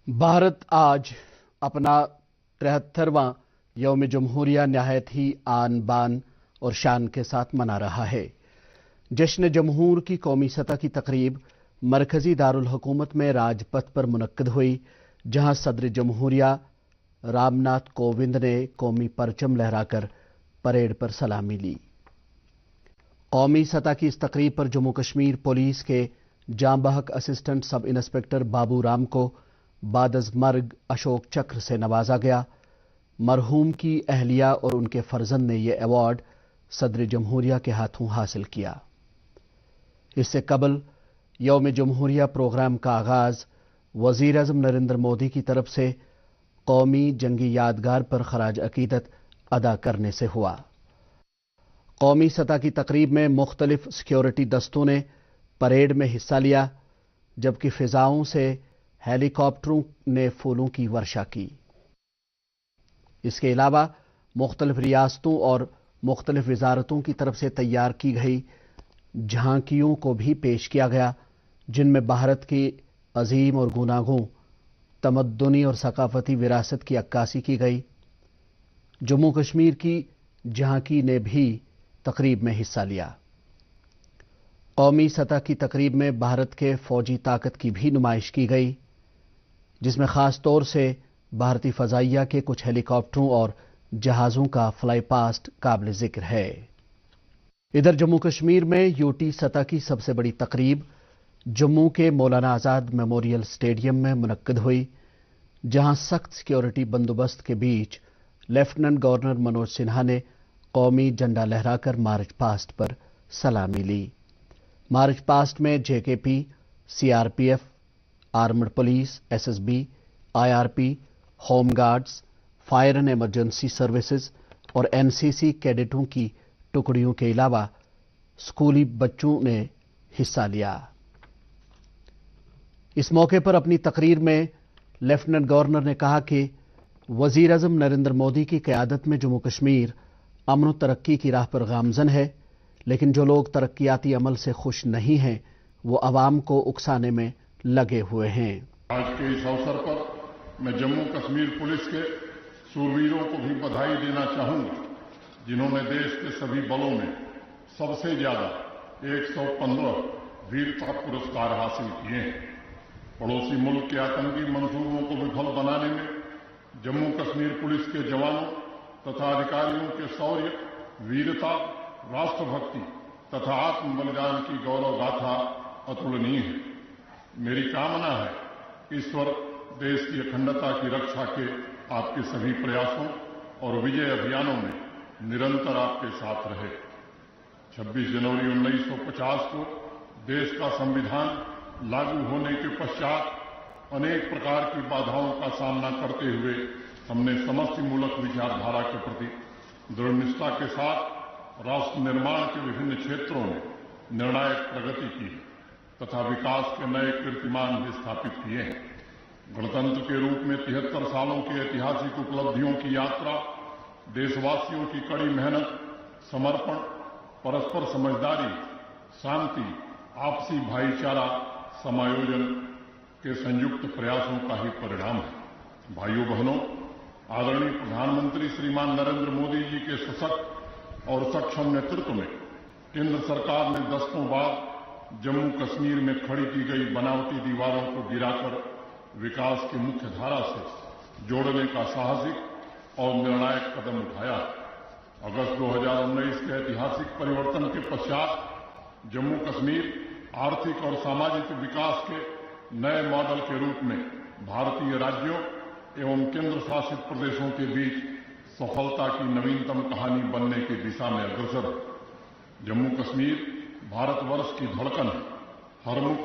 भारत आज अपना 73वां यौम जमहूरिया नहायत ही आन बान और शान के साथ मना रहा है। जश्न जमहूर की कौमी सतह की तकरीब मरकजी दारुल हुकूमत में राजपथ पर मुनक्किद हुई, जहां सदर जमहूरिया रामनाथ कोविंद ने कौमी परचम लहराकर परेड पर सलामी ली। कौमी सतह की इस तकरीब पर जम्मू कश्मीर पुलिस के जांबहक assistant sub inspector Babu Ram को बादज मर्ग अशोक चक्र से नवाजा गया। मरहूम की अहलिया और उनके फर्जंद ने यह अवार्ड सदर जमहूरिया के हाथों हासिल किया। इससे कबल यौम जमहूरिया प्रोग्राम का आगाज वजीर आजम नरेंद्र मोदी की तरफ से कौमी जंगी यादगार पर खराज अकीदत अदा करने से हुआ। कौमी सतह की तकरीब में मुख्तलिफ सिक्योरिटी दस्तों ने परेड में हिस्सा लिया, जबकि फिजाओं से हेलीकॉप्टरों ने फूलों की वर्षा की। इसके अलावा मुख्तलिफ रियासतों और मुख्तलिफ वजारतों की तरफ से तैयार की गई झांकियों को भी पेश किया गया, जिनमें भारत की अजीम और गुनागूं तमद्दुनी और सकाफती विरासत की अक्कासी की गई। जम्मू कश्मीर की झांकी ने भी तकरीब में हिस्सा लिया। कौमी सतह की तकरीब में भारत के फौजी ताकत की भी नुमाइश की गई, जिसमें खास तौर से भारतीय फजाइया के कुछ हेलीकॉप्टरों और जहाजों का फ्लाई पास्ट काबिल जिक्र है। इधर जम्मू कश्मीर में यूटी सतह की सबसे बड़ी तकरीब जम्मू के मौलाना आजाद मेमोरियल स्टेडियम में मुनक्किद हुई, जहां सख्त सिक्योरिटी बंदोबस्त के बीच लेफ्टिनेंट गवर्नर मनोज सिन्हा ने कौमी झंडा लहराकर मार्च पास्ट पर सलामी ली। मार्च पास्ट में JKP, CRPF, armed police, SSB, IRP, home guards, fire and emergency services और एनसीसी कैडेटों की टुकड़ियों के अलावा स्कूली बच्चों ने हिस्सा लिया। इस मौके पर अपनी तकरीर में लेफ्टिनेंट गवर्नर ने कहा कि वजीर आजम नरेंद्र मोदी की क़यादत में जम्मू कश्मीर अमन तरक्की की राह पर गामजन है, लेकिन जो लोग तरक्याती अमल से खुश नहीं हैं, वो अवाम को उकसाने में लगे हुए हैं। आज के इस अवसर पर मैं जम्मू कश्मीर पुलिस के सूरवीरों को भी बधाई देना चाहूंगा, जिन्होंने देश के सभी बलों में सबसे ज्यादा 115 वीरता पुरस्कार हासिल किए हैं। पड़ोसी मुल्क के आतंकी मंसूबों को विफल बनाने में जम्मू कश्मीर पुलिस के जवानों तथा अधिकारियों के शौर्य, वीरता, राष्ट्रभक्ति तथा आत्म बलिदान की गौरव गाथा अतुलनीय है। मेरी कामना है कि ईश्वर देश की अखंडता की रक्षा के आपके सभी प्रयासों और विजय अभियानों में निरंतर आपके साथ रहे। 26 जनवरी 1950 को देश का संविधान लागू होने के पश्चात अनेक प्रकार की बाधाओं का सामना करते हुए हमने समष्टिमूलक विचारधारा के प्रति दृढ़ निष्ठा के साथ राष्ट्र निर्माण के विभिन्न क्षेत्रों में निर्णायक प्रगति की तथा विकास के नए कीर्तिमान भी स्थापित किए हैं। गणतंत्र के रूप में 73 सालों की ऐतिहासिक उपलब्धियों की यात्रा देशवासियों की कड़ी मेहनत, समर्पण, परस्पर समझदारी, शांति, आपसी भाईचारा, समायोजन के संयुक्त प्रयासों का ही परिणाम है। भाइयों बहनों, आदरणीय प्रधानमंत्री श्रीमान नरेंद्र मोदी जी के सशक्त और सक्षम नेतृत्व में केंद्र सरकार ने दशकों बाद जम्मू कश्मीर में खड़ी की गई बनावटी दीवारों को गिराकर विकास की मुख्य धारा से जोड़ने का साहसिक और निर्णायक कदम उठाया। अगस्त 2019 के ऐतिहासिक परिवर्तन के पश्चात जम्मू कश्मीर आर्थिक और सामाजिक विकास के नए मॉडल के रूप में भारतीय राज्यों एवं केंद्र शासित प्रदेशों के बीच सफलता की नवीनतम कहानी बनने की दिशा में अग्रसर है। जम्मू कश्मीर भारतवर्ष की धड़कन है। हरमुख,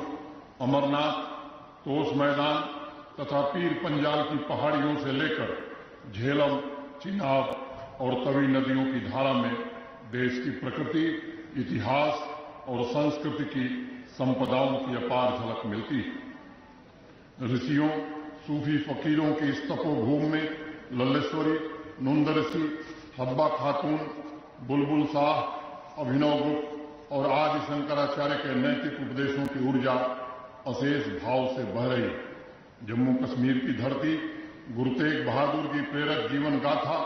अमरनाथ, तोश मैदान तथा पीर पंजाल की पहाड़ियों से लेकर झेलम, चिनाब और तवी नदियों की धारा में देश की प्रकृति, इतिहास और संस्कृति की संपदाओं की अपार झलक मिलती है। ऋषियों, सूफी फकीरों की इस तपोभूमि में लल्लेश्वरी, नंद ऋषि, हब्बा खातून, बुलबुल शाह, अभिनव गुप्त और आदि शंकराचार्य के नैतिक उपदेशों की ऊर्जा अशेष भाव से बह रही। जम्मू कश्मीर की धरती गुरु तेग बहादुर की प्रेरक जीवन गाथा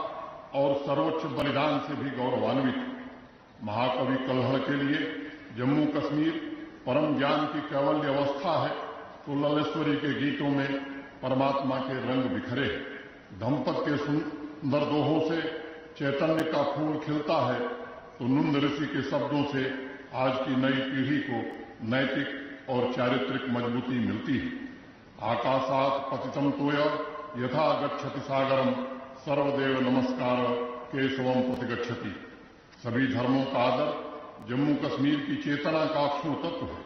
और सर्वोच्च बलिदान से भी गौरवान्वित है। महाकवि कल्हड़ के लिए जम्मू कश्मीर परम ज्ञान की कैवल्य अवस्था है, तो ललेश्वरी के गीतों में परमात्मा के रंग बिखरे हैं। धम्पत के सुंदर दोहों से चैतन्य का फूल खिलता है, तो नंद ऋषि के शब्दों से आज की नई पीढ़ी को नैतिक और चारित्रिक मजबूती मिलती है। आकाशात् पतितं तोय यथा गच्छति सागरम सर्वदेव नमस्कार केशवम प्रतिगच्छति। सभी धर्मों का आदर जम्मू कश्मीर की चेतना का अक्षुण तत्व है।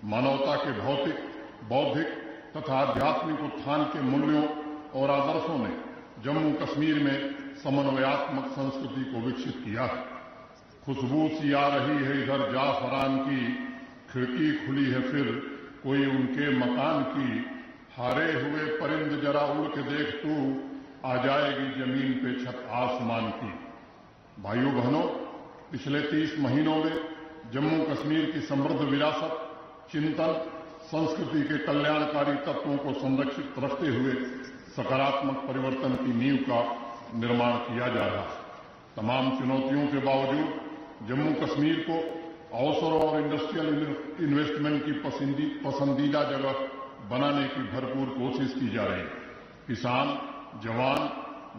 मानवता के भौतिक, बौद्धिक तथा आध्यात्मिक उत्थान के मूल्यों और आदर्शों ने जम्मू कश्मीर में समन्वयात्मक संस्कृति को विकसित किया है। खुशबू सी आ रही है इधर जाफरान की, खिड़की खुली है फिर कोई उनके मकान की। हारे हुए परिंद जरा उड़ के देख तू, आ जाएगी जमीन पे छत आसमान की। भाइयों बहनों, पिछले 30 महीनों में जम्मू कश्मीर की समृद्ध विरासत, चिंतन, संस्कृति के कल्याणकारी तत्वों को संरक्षित रखते हुए सकारात्मक परिवर्तन की नींव का निर्माण किया जा रहा है। तमाम चुनौतियों के बावजूद जम्मू कश्मीर को अवसरों और इंडस्ट्रियल इन्वेस्टमेंट की पसंदीदा जगह बनाने की भरपूर कोशिश की जा रही है। किसान, जवान,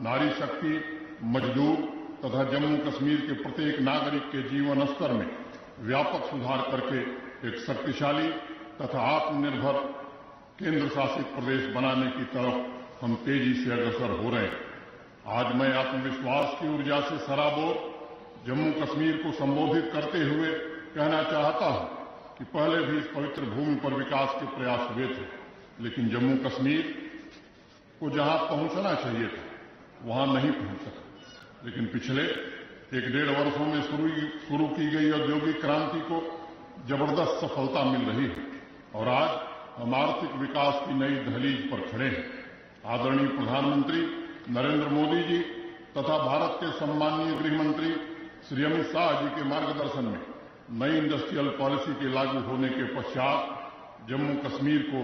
नारी शक्ति, मजदूर तथा जम्मू कश्मीर के प्रत्येक नागरिक के जीवन स्तर में व्यापक सुधार करके एक शक्तिशाली तथा आत्मनिर्भर केंद्र शासित प्रदेश बनाने की तरफ हम तेजी से अग्रसर हो रहे हैं। आज मैं आत्मविश्वास की ऊर्जा से सराबोर जम्मू कश्मीर को संबोधित करते हुए कहना चाहता हूं कि पहले भी इस पवित्र भूमि पर विकास के प्रयास हुए थे, लेकिन जम्मू कश्मीर को जहां पहुंचना चाहिए था वहां नहीं पहुंच सका। लेकिन पिछले 1-1.5 वर्षों में शुरू की गई औद्योगिक क्रांति को जबरदस्त सफलता मिल रही है और आज हम आर्थिक विकास की नई दहलीज पर खड़े हैं। आदरणीय प्रधानमंत्री नरेंद्र मोदी जी तथा भारत के सम्माननीय गृह मंत्री श्री अमित शाह जी के मार्गदर्शन में नई इंडस्ट्रियल पॉलिसी के लागू होने के पश्चात जम्मू कश्मीर को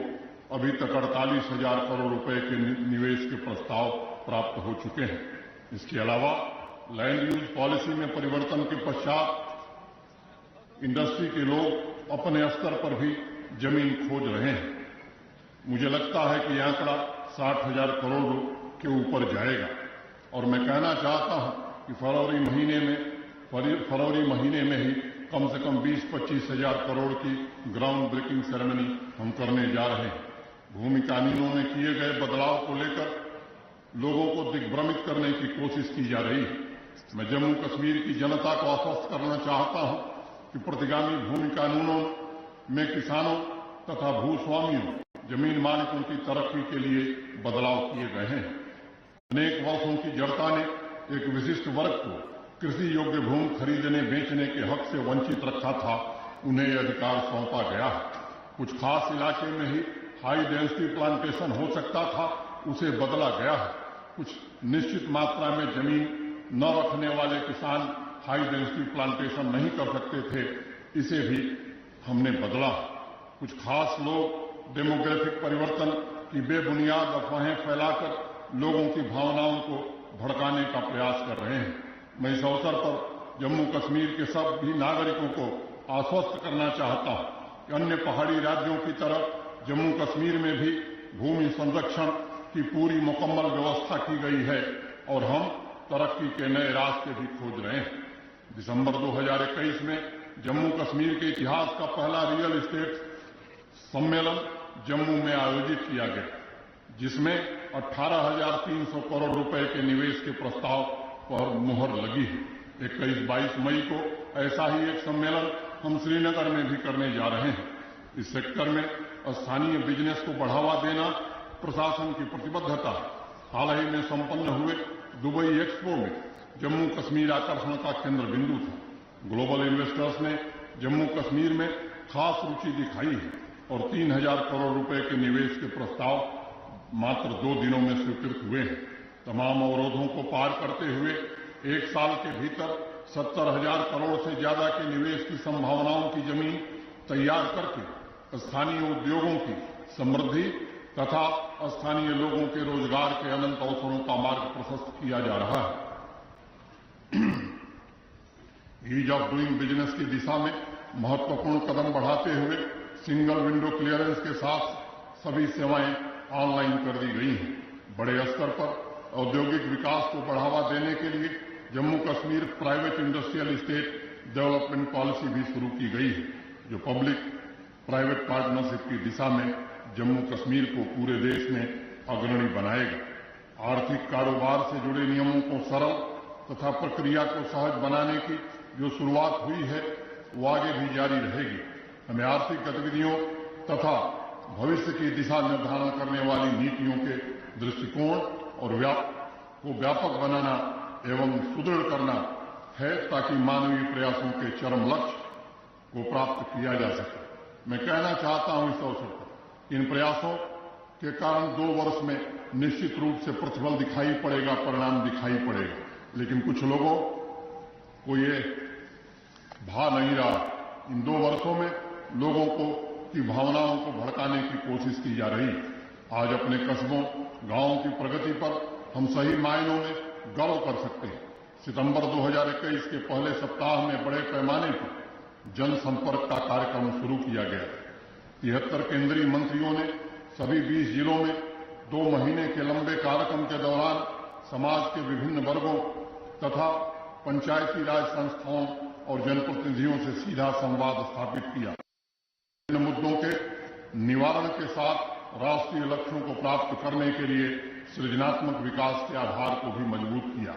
अभी तक 48,000 करोड़ रुपए के निवेश के प्रस्ताव प्राप्त हो चुके हैं। इसके अलावा लैंड यूज पॉलिसी में परिवर्तन के पश्चात इंडस्ट्री के लोग अपने स्तर पर भी जमीन खोज रहे हैं। मुझे लगता है कि यह आंकड़ा 60,000 करोड़ के ऊपर जाएगा और मैं कहना चाहता हूं कि फरवरी महीने में ही कम से कम 20-25 हजार करोड़ की ग्राउंड ब्रेकिंग सेरेमनी हम करने जा रहे हैं। भूमि कानूनों में किए गए बदलाव को लेकर लोगों को दिग्भ्रमित करने की कोशिश की जा रही है। मैं जम्मू कश्मीर की जनता को आश्वस्त करना चाहता हूं कि प्रतिगामी भूमि कानूनों में किसानों तथा भूस्वामियों, जमीन मालिकों की तरक्की के लिए बदलाव किए गए हैं। अनेक वर्षों की जड़ता ने एक विशिष्ट वर्ग को कृषि योग्य भूमि खरीदने बेचने के हक से वंचित रखा था, उन्हें यह अधिकार सौंपा गया है। कुछ खास इलाके में ही हाई डेंसिटी प्लांटेशन हो सकता था, उसे बदला गया है। कुछ निश्चित मात्रा में जमीन न रखने वाले किसान हाई डेंसिटी प्लांटेशन नहीं कर सकते थे, इसे भी हमने बदला। कुछ खास लोग डेमोग्राफिक परिवर्तन की बेबुनियाद अफवाहें फैलाकर लोगों की भावनाओं को भड़काने का प्रयास कर रहे हैं। मैं इस अवसर पर जम्मू कश्मीर के सभी नागरिकों को आश्वस्त करना चाहता हूं कि अन्य पहाड़ी राज्यों की तरह जम्मू कश्मीर में भी भूमि संरक्षण की पूरी मुकम्मल व्यवस्था की गई है और हम तरक्की के नए रास्ते भी खोज रहे हैं। दिसंबर 2021 में जम्मू कश्मीर के इतिहास का पहला रियल एस्टेट सम्मेलन जम्मू में आयोजित किया गया, जिसमें 18,300 करोड़ रुपए के निवेश के प्रस्ताव पर मुहर लगी है। 21-22 मई को ऐसा ही एक सम्मेलन हम श्रीनगर में भी करने जा रहे हैं। इस सेक्टर में स्थानीय बिजनेस को बढ़ावा देना प्रशासन की प्रतिबद्धता है। हाल ही में संपन्न हुए दुबई एक्सपो में जम्मू कश्मीर आकर्षण का केंद्र बिंदु था। ग्लोबल इन्वेस्टर्स ने जम्मू कश्मीर में खास रुचि दिखाई है और 3,000 करोड़ रुपए के निवेश के प्रस्ताव मात्र 2 दिनों में स्वीकृत हुए हैं। तमाम अवरोधों को पार करते हुए 1 साल के भीतर 70,000 करोड़ से ज्यादा के निवेश की संभावनाओं की जमीन तैयार करके स्थानीय उद्योगों की समृद्धि तथा स्थानीय लोगों के रोजगार के अनंत अवसरों का मार्ग प्रशस्त किया जा रहा है। ईज ऑफ डूइंग बिजनेस की दिशा में महत्वपूर्ण कदम बढ़ाते हुए सिंगल विंडो क्लियरेंस के साथ सभी सेवाएं ऑनलाइन कर दी गई हैं। बड़े स्तर पर औद्योगिक विकास को बढ़ावा देने के लिए Jammu Kashmir private industrial state development policy भी शुरू की गई है, जो पब्लिक प्राइवेट पार्टनरशिप की दिशा में जम्मू कश्मीर को पूरे देश में अग्रणी बनाएगा। आर्थिक कारोबार से जुड़े नियमों को सरल तथा प्रक्रिया को सहज बनाने की जो शुरुआत हुई है वो आगे भी जारी रहेगी। हमें आर्थिक गतिविधियों तथा भविष्य की दिशा निर्धारण करने वाली नीतियों के दृष्टिकोण और को व्यापक बनाना एवं सुदृढ़ करना है, ताकि मानवीय प्रयासों के चरम लक्ष्य को प्राप्त किया जा सके। मैं कहना चाहता हूं इस अवसर पर, इन प्रयासों के कारण 2 वर्ष में निश्चित रूप से प्रतिफल दिखाई पड़ेगा, परिणाम दिखाई पड़ेगा, लेकिन कुछ लोगों को ये भा नहीं रहा। इन 2 वर्षों में लोगों की भावनाओं को भड़काने की कोशिश की जा रही है। आज अपने कस्बों, गांवों की प्रगति पर हम सही मायनों में गर्व कर सकते हैं। सितंबर 2021 के पहले सप्ताह में बड़े पैमाने पर जनसंपर्क का कार्यक्रम शुरू किया गया। 73 केंद्रीय मंत्रियों ने सभी 20 जिलों में 2 महीने के लंबे कार्यक्रम के दौरान समाज के विभिन्न वर्गों तथा पंचायती राज संस्थाओं और जनप्रतिनिधियों से सीधा संवाद स्थापित किया। इन मुद्दों के निवारण के साथ राष्ट्रीय लक्ष्यों को प्राप्त करने के लिए सृजनात्मक विकास के आधार को भी मजबूत किया।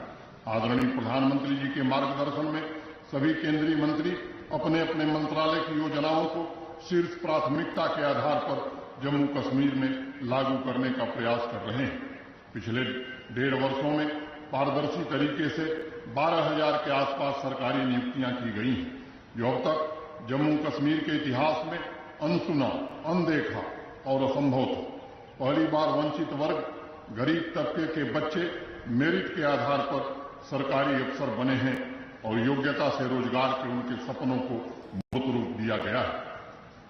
आदरणीय प्रधानमंत्री जी के मार्गदर्शन में सभी केंद्रीय मंत्री अपने अपने मंत्रालय की योजनाओं को शीर्ष प्राथमिकता के आधार पर जम्मू कश्मीर में लागू करने का प्रयास कर रहे हैं। पिछले 1.5 वर्षों में पारदर्शी तरीके से 12,000 के आसपास सरकारी नियुक्तियां की गई हैं, जो अब तक जम्मू कश्मीर के इतिहास में अनसुना, अनदेखा और असंभव था। पहली बार वंचित वर्ग, गरीब तबके के बच्चे मेरिट के आधार पर सरकारी अफसर बने हैं और योग्यता से रोजगार के उनके सपनों को मूर्त रूप दिया गया है।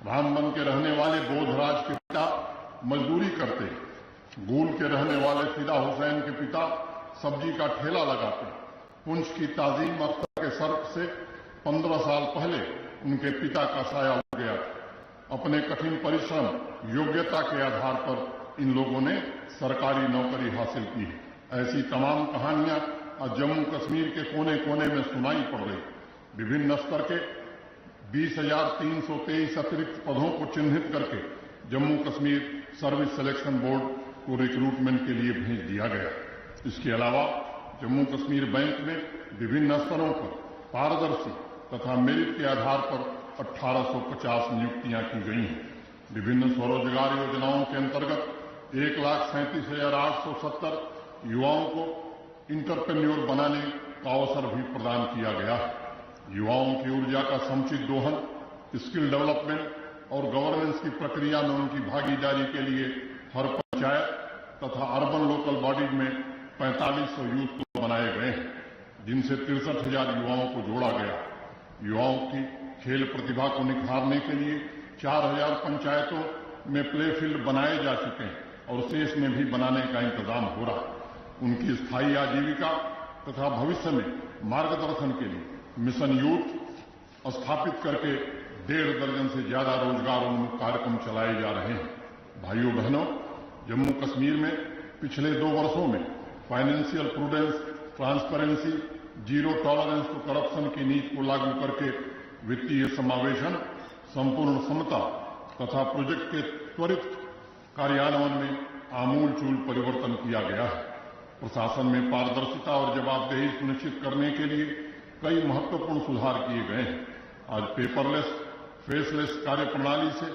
रामबन के रहने वाले बोधराज के पिता मजदूरी करते, गूल के रहने वाले फिदा हुसैन के पिता सब्जी का ठेला लगाते, पुंछ की ताजीम अख्तर के सर से 15 साल पहले उनके पिता का साया उड़ गया। अपने कठिन परिश्रम, योग्यता के आधार पर इन लोगों ने सरकारी नौकरी हासिल की है। ऐसी तमाम कहानियां आज जम्मू कश्मीर के कोने कोने में सुनाई पड़ रही। विभिन्न स्तर के 20,323 अतिरिक्त पदों को चिन्हित करके Jammu Kashmir service selection board को रिक्रूटमेंट के लिए भेज दिया गया। इसके अलावा जम्मू कश्मीर बैंक में विभिन्न स्तरों पर पारदर्शी तथा मेरिट के आधार पर 1850 नियुक्तियां की गई हैं। विभिन्न स्वरोजगार योजनाओं के अंतर्गत 1,37,870 युवाओं को इंटरप्रेन्योर बनाने का अवसर भी प्रदान किया गया है। युवाओं की ऊर्जा का समुचित दोहन, स्किल डेवलपमेंट और गवर्नेंस की प्रक्रिया में उनकी भागीदारी के लिए हर पंचायत तथा अर्बन लोकल बॉडीज में 4500 यूथ क्लब बनाए गए हैं, जिनसे 63,000 युवाओं को जोड़ा गया। युवाओं की खेल प्रतिभा को निखारने के लिए 4,000 पंचायतों में प्ले फील्ड बनाए जा चुके हैं और शेष में भी बनाने का इंतजाम हो रहा है। उनकी स्थायी आजीविका तथा भविष्य में मार्गदर्शन के लिए मिशन यूथ स्थापित करके 1.5 दर्जन से ज्यादा रोजगार उन्मुख कार्यक्रम चलाए जा रहे हैं। भाइयों बहनों, जम्मू कश्मीर में पिछले 2 वर्षों में financial prudence, transparency, zero tolerance to corruption की नीति को लागू करके वित्तीय समावेशन, संपूर्ण समता तथा प्रोजेक्ट के त्वरित कार्यान्वयन में आमूलचूल परिवर्तन किया गया है। प्रशासन में पारदर्शिता और जवाबदेही सुनिश्चित करने के लिए कई महत्वपूर्ण सुधार किए गए हैं। आज पेपरलेस, फेसलेस कार्यप्रणाली से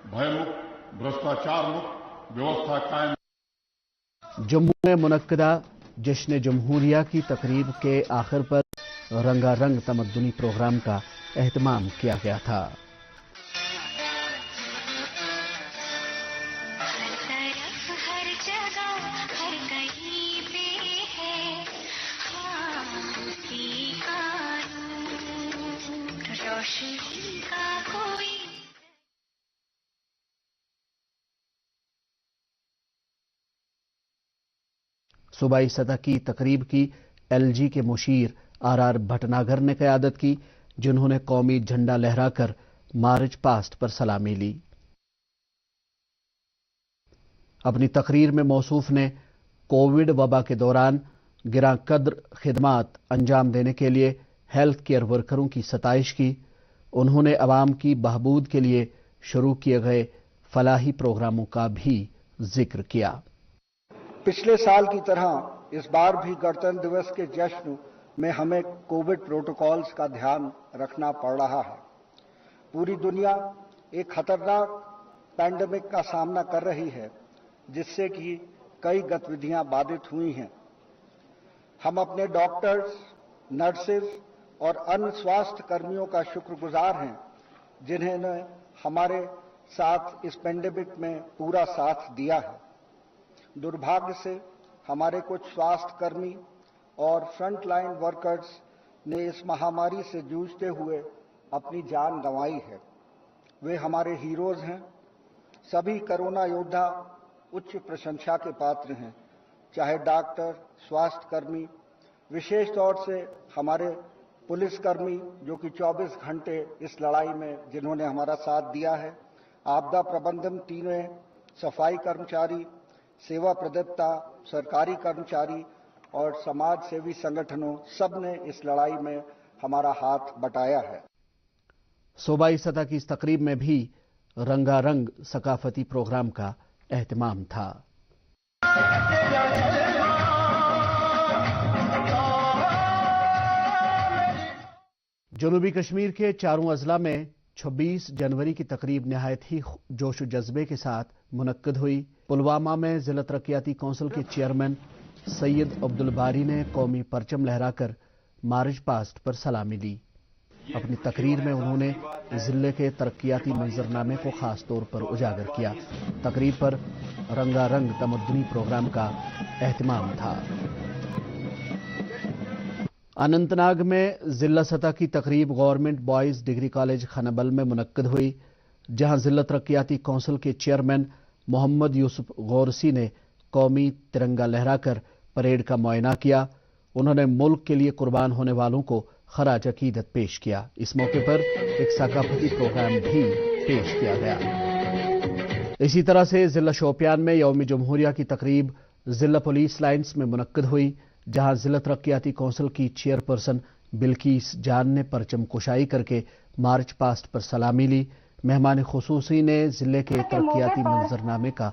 भयमुक्त, भ्रष्टाचार मुक्त व्यवस्था कायम। जम्मू में मुनक्किदा जश्न जमहूरिया की तकरीब के आखिर पर रंगारंग तमद्दुनी प्रोग्राम का एहतमाम किया गया था। सूबाई सतह की तकरीब की एलजी के मुशीर आर भटनागर ने क़यादत की, जिन्होंने कौमी झंडा लहराकर मार्च पास्ट पर सलामी ली। अपनी तकरीर में मौसूफ ने कोविड वबा के दौरान गिरां कद्र खिदमात अंजाम देने के लिए हेल्थ केयर वर्करों की सताइश की। उन्होंने अवाम की बहबूद के लिए शुरू किए गए फलाही प्रोग्रामों का भी जिक्र किया। पिछले साल की तरह इस बार भी गणतंत्र दिवस के जश्न में हमें कोविड प्रोटोकॉल्स का ध्यान रखना पड़ रहा है। पूरी दुनिया एक खतरनाक पैंडेमिक का सामना कर रही है, जिससे कि कई गतिविधियां बाधित हुई हैं। हम अपने डॉक्टर्स, नर्सेज और अन्य स्वास्थ्य कर्मियों का शुक्रगुजार हैं, जिन्होंने हमारे साथ इस पैंडेमिक में पूरा साथ दिया है। दुर्भाग्य से हमारे कुछ स्वास्थ्य कर्मी और फ्रंटलाइन वर्कर्स ने इस महामारी से जूझते हुए अपनी जान गंवाई है। वे हमारे हीरोज हैं। सभी कोरोना योद्धा उच्च प्रशंसा के पात्र हैं, चाहे डॉक्टर, स्वास्थ्य कर्मी, विशेष तौर से हमारे पुलिसकर्मी जो कि 24 घंटे इस लड़ाई में जिन्होंने हमारा साथ दिया है, आपदा प्रबंधन टीमें, सफाई कर्मचारी, सेवा प्रदाता, सरकारी कर्मचारी और समाज सेवी संगठनों सब ने इस लड़ाई में हमारा हाथ बटाया है। सूबाई सतह की इस तकरीब में भी रंगारंग सकाफती प्रोग्राम का एहतमाम था। जनूबी कश्मीर के चारों अजला में 26 जनवरी की तकरीब नहायत ही जोश जज्बे के साथ मुनक्कद हुई। पुलवामा में जिला तरक्याती कौंसिल के चेयरमैन सैयद अब्दुल बारी ने कौमी परचम लहराकर मार्च पास्ट पर सलामी ली। अपनी तकरीर में उन्होंने जिले के तरक्याती मंजरनामे को खास तौर पर उजागर किया। तकरीब पर रंगारंग तमद्दुनी प्रोग्राम का एहतमाम था। अनंतनाग में जिला सतह की तकरीब गवर्नमेंट बॉयज डिग्री कॉलेज खनाबल में मुनक्कद हुई, जहां जिला तरक्याती कौंसिल के चेयरमैन मोहम्मद यूसुफ गौरसी ने कौमी तिरंगा लहराकर परेड का मुआयना किया। उन्होंने मुल्क के लिए कुर्बान होने वालों को खराज अकीदत पेश किया। इस मौके पर एक सकाफती प्रोग्राम भी पेश किया गया। इसी तरह से जिला शोपियान में यौम जमहूरिया की तकरीब जिला पुलिस लाइन्स में मुनक्कद हुई, जहां जिला तरक्याती कौंसिल की चेयरपर्सन बिल्किस जान ने परचम कुशाई करके मार्च पास्ट पर सलामी ली। मेहमान खुसूसी ने जिले के तरक्याती मंजरनामे का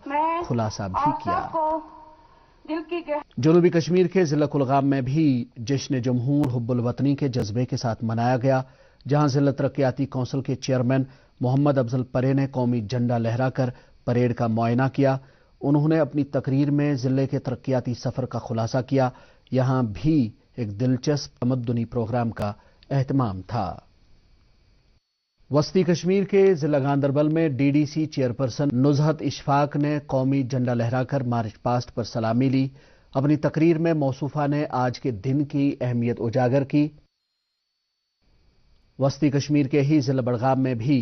खुलासा भी किया। जनूबी कश्मीर के जिला कुलगाम में भी जश्न जमहूर हुब्बुल वतनी के जज्बे के साथ मनाया गया, जहां जिला तरक्याती कौंसिल के चेयरमैन मोहम्मद अफजल परे ने कौमी झंडा लहराकर परेड का मुआयना किया। उन्होंने अपनी तकरीर में जिले के तरक्याती सफर का खुलासा किया। यहां भी एक दिलचस्प तमद्दुनी प्रोग्राम का एहतमाम था। वस्ती कश्मीर के जिला गांदरबल में डीडीसी चेयरपर्सन नुजहत इशफाक ने कौमी झंडा लहराकर मार्च पास्ट पर सलामी ली। अपनी तकरीर में मौसूफा ने आज के दिन की अहमियत उजागर की। वस्ती कश्मीर के ही जिला बड़गाम में भी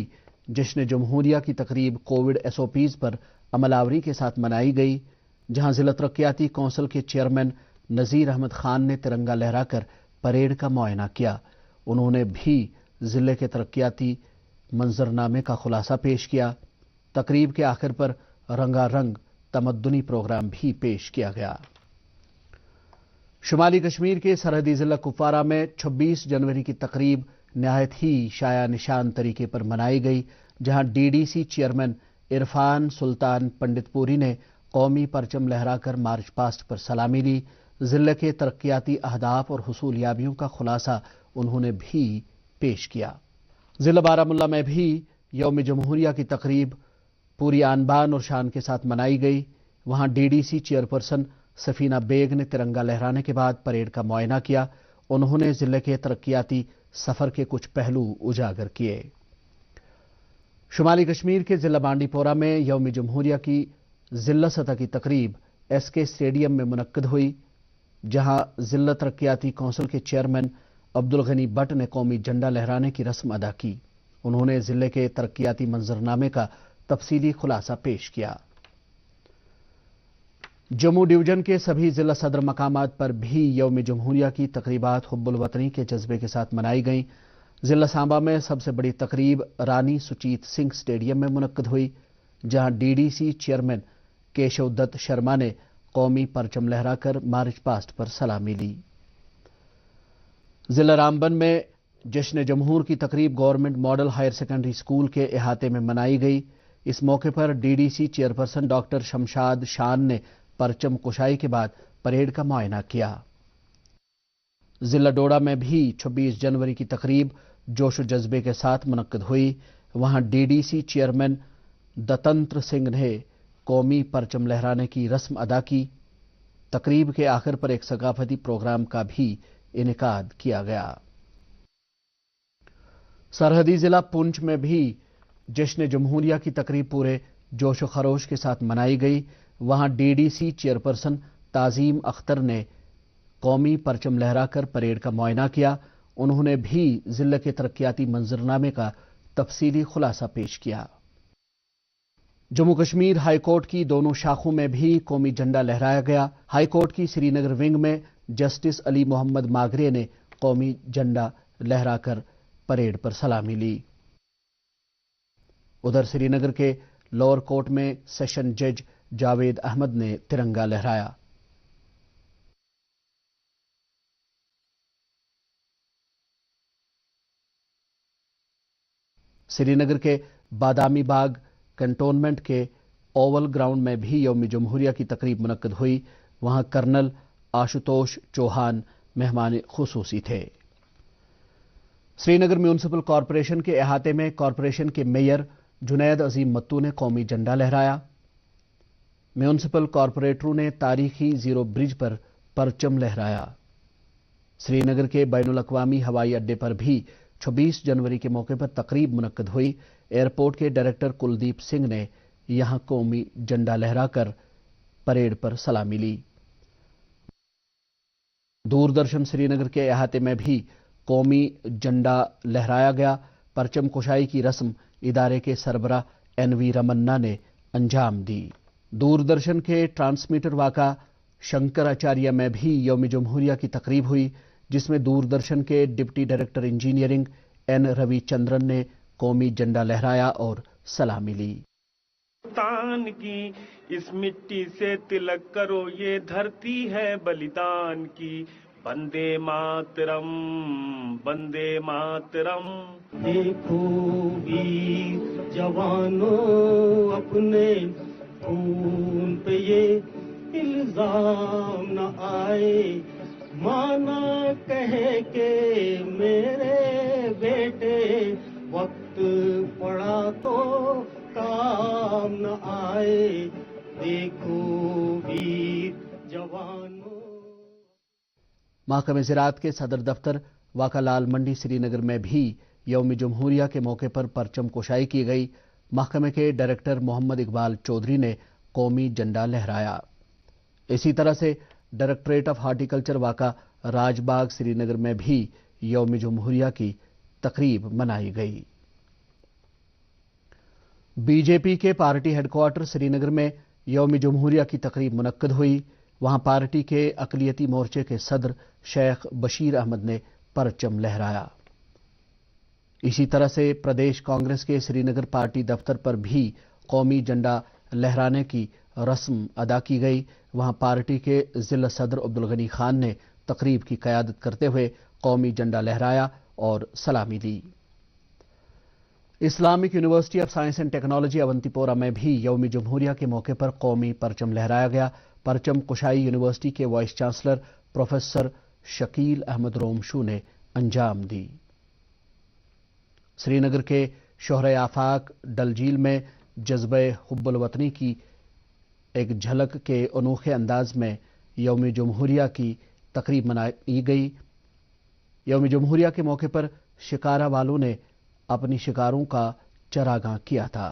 जश्न जमहूरिया की तकरीब कोविड एसओपीज पर अमलावरी के साथ मनाई गई, जहां जिला तरक्याती कौंसिल के चेयरमैन नजीर अहमद खान ने तिरंगा लहराकर परेड का मुआयना किया। उन्होंने भी जिले के तरक्याती मंजरनामे का खुलासा पेश किया। तकरीब के आखिर पर रंगारंग तमद्दुनी प्रोग्राम भी पेश किया गया। शुमाली कश्मीर के सरहदी जिला कुपवारा में 26 जनवरी की तकरीब नहायत ही शाया निशान तरीके पर मनाई गई, जहां डीडीसी चेयरमैन इरफान सुल्तान पंडितपुरी ने कौमी परचम लहराकर मार्च पास्ट पर सलामी ली। जिले के तरक्याती अहदाफ और हुसूलियाबियों का खुलासा उन्होंने भी पेश किया। जिला बारामुल्ला में भी यौम जमहूरिया की तकरीब पूरी आनबान और शान के साथ मनाई गई। वहां डीडीसी चेयरपर्सन सफीना बेग ने तिरंगा लहराने के बाद परेड का मुआयना किया। उन्होंने जिले के तरक्याती सफर के कुछ पहलू उजागर किए। शुमाली कश्मीर के जिला बांडीपोरा में यौम जमहूरिया की जिला सतह की तकरीब एसके स्टेडियम में मुनक्कद हुई, जहां जिला तरक्याती कौंसिल के चेयरमैन अब्दुल गनी भट्ट ने कौमी झंडा लहराने की रस्म अदा की। उन्होंने जिले के तरक्याती मंजरनामे का तफसीली खुलासा पेश किया। जम्मू डिवीजन के सभी जिला सदर मकामात पर भी यौम जमहूरिया की तकरीबात हुब्बुल वतनी के जज्बे के साथ मनाई गईं। जिला सांबा में सबसे बड़ी तकरीब रानी सुचीत सिंह स्टेडियम में मुनक्कद हुई, जहां डीडीसी चेयरमैन केशव दत्त शर्मा ने कौमी परचम लहराकर मार्च पास्ट पर सलामी ली। जिला रामबन में जश्न जमहूर की तकरीब government model higher secondary school के अहाते में मनाई गई। इस मौके पर डीडीसी चेयरपर्सन डॉक्टर शमशाद शान ने परचम कुशाई के बाद परेड का मुआयना किया। जिला डोडा में भी 26 जनवरी की तकरीब जोश जज्बे के साथ मुनक्कद हुई। वहां डीडीसी चेयरमैन दतंत्र सिंह ने कौमी परचम लहराने की रस्म अदा की। तकरीब के आखिर पर एक सकाफती प्रोग्राम का भी इनेकाद किया गया। सरहदी जिला पुंछ में भी जश्न जमहूरिया की तकरीब पूरे जोश खरोश के साथ मनाई गई। वहां डीडीसी चेयरपर्सन ताजीम अख्तर ने कौमी परचम लहराकर परेड का मुआयना किया। उन्होंने भी जिले के तरक्याती मंजरनामे का तफसीली खुलासा पेश किया। जम्मू कश्मीर हाईकोर्ट की दोनों शाखों में भी कौमी झंडा लहराया गया। हाईकोर्ट की श्रीनगर विंग में जस्टिस अली मोहम्मद मागरे ने कौमी झंडा लहराकर परेड पर सलामी ली। उधर श्रीनगर के लोअर कोर्ट में सेशन जज जावेद अहमद ने तिरंगा लहराया। श्रीनगर के बादामी बाग कैंटोनमेंट के ओवल ग्राउंड में भी यौम जमहूरिया की तकरीब मुनक्कद हुई। वहां कर्नल आशुतोष चौहान मेहमान खुसूसी थे। श्रीनगर म्यूनिसिपल कॉरपोरेशन के अहाते में कॉरपोरेशन के मेयर जुनैद अजीम मत्तू ने कौमी झंडा लहराया। म्यूनिसिपल कॉरपोरेटरों ने तारीखी जीरो ब्रिज पर परचम लहराया। श्रीनगर के बैनुल अक़वामी हवाई अड्डे पर भी 26 जनवरी के मौके पर तकरीब मुनक्कद हुई। एयरपोर्ट के डायरेक्टर कुलदीप सिंह ने यहां कौमी झंडा लहराकर परेड पर सलामी ली। दूरदर्शन श्रीनगर के अहाते में भी कौमी झंडा लहराया गया। परचम कुशाई की रस्म इदारे के सरबरा एनवी रमन्ना ने अंजाम दी। दूरदर्शन के ट्रांसमीटर वाका शंकराचार्य में भी यौम जमहूरिया की तकरीब हुई, जिसमें दूरदर्शन के deputy director engineering N Ravichandran ने कौमी झंडा लहराया और सलामी ली। तान की इस मिट्टी से तिलक करो, ये धरती है बलिदान की। वंदे मातरम, वंदे मातरम। देखो वीर जवानों, अपने खून पे ये इल्जाम न आए, माना कहे के मेरे बेटे, वक्त पड़ा तो काम न आए। देखो वीर जवानों। महकमे ज़राअत के सदर दफ्तर वाकालाल मंडी श्रीनगर में भी यौम जमहूरिया के मौके पर परचम कुशाई की गई। महकमे के डायरेक्टर मोहम्मद इकबाल चौधरी ने कौमी झंडा लहराया। इसी तरह से डायरेक्टरेट ऑफ हार्टिकल्चर वाका राजबाग श्रीनगर में भी यौम जमहूरिया की तकरीब मनाई गई। बीजेपी के पार्टी हेडक्वार्टर श्रीनगर में यौम जमहूरिया की तकरीब मुनक्कद हुई। वहां पार्टी के अक़लियती मोर्चे के सदर शेख बशीर अहमद ने परचम लहराया। इसी तरह से प्रदेश कांग्रेस के श्रीनगर पार्टी दफ्तर पर भी कौमी झंडा लहराने की रस्म अदा की गई। वहां पार्टी के जिला सदर अब्दुल गनी खान ने तकरीब की क़यादत करते हुए कौमी झंडा लहराया और सलामी दी। Islamic University of Science and Technology Awantipora में भी यौम जमहूरिया के मौके पर कौमी परचम लहराया गया। परचम कुशाई यूनिवर्सिटी के vice chancellor professor Shakeel Ahmad Romshoo ने अंजाम दी। श्रीनगर के शोहरे आफाक डलझील में जज्बे हुब्बुल वतनी की एक झलक के अनोखे अंदाज में यौम जमहूरिया की तकरीब मनाई गई। यौम जमहूरिया के मौके पर शिकारा वालों ने अपनी शिकारों का चरागाह किया था।